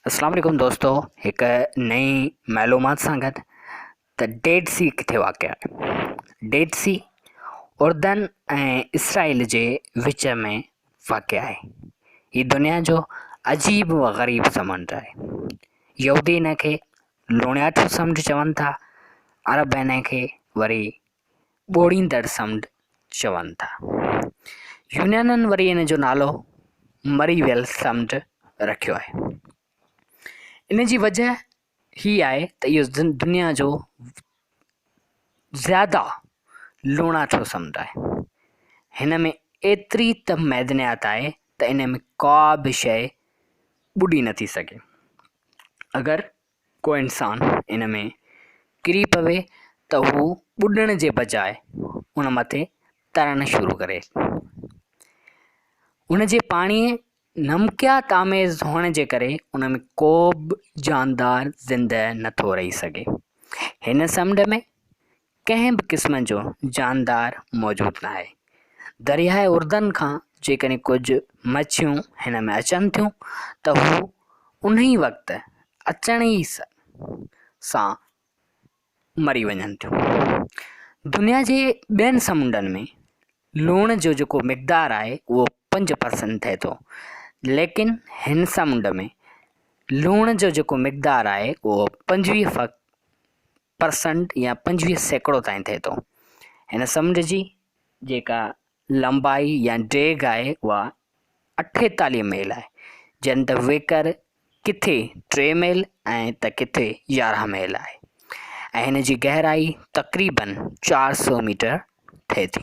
अस्सलाम वालेकुम दोस्तों, एक नई मालूमात सां गॾु त डेड सी किथे वाक़ आहे। डेड सी उर्दन ऐं इसराइल जे विच में वाक़ आहे। हीअ दुनिया जो अजीब व ग़रीब समुंड आहे। यहूदी इन खे लूणियाठो समुंड चवनि था, अरब इन खे वरी ॿोड़ींदड़ समुंड चवनि था। यूनानियुनि वरी इन जो नालो मरी वियल समुंड रखियो आहे। इन जी वजह ही आहे त इहो दुनिया जो ज़्यादा लूणाठो समुंड आहे। हिन में एतिरी त मैदनियात आहे त इन में का बि शइ ॿुॾी नथी सघे। अगरि को इंसानु इन में किरी पवे त हू ॿुॾण जे बजाए उन मथे तरणु शुरू करे। उन जे पाणीअ नमकियात आमेज़ हुअण जे करे उन में को बि जानदार ज़िंदह नथो रही सघे। हिन समुंड में कंहिं बि क़िस्म जो जानदार मौजूदु न आहे। दरियाए उर्दन खां जेकॾहिं कुझु मच्छियूं हिन में अचनि थियूं त हू उन ई वक़्तु अचण ई सां मरी वञनि थियूं। दुनिया जे ॿियनि समुंडनि में लूण जो जेको मिक़दारु आहे उहो 5% थिए थो, लेकिन हिन समुंड में लूण जो जेको मिक़दारु आहे उहो 25% या 25% ताईं थिए थो। हिन समुंड जी जेका लंबाई या डेघ आहे उहा 48 मील आहे, जन त वेकर किथे 3 मील ऐं त किथे 11 मील आहे ऐं हिन जी गहराई तक़रीबन 400 मीटर थिए थी।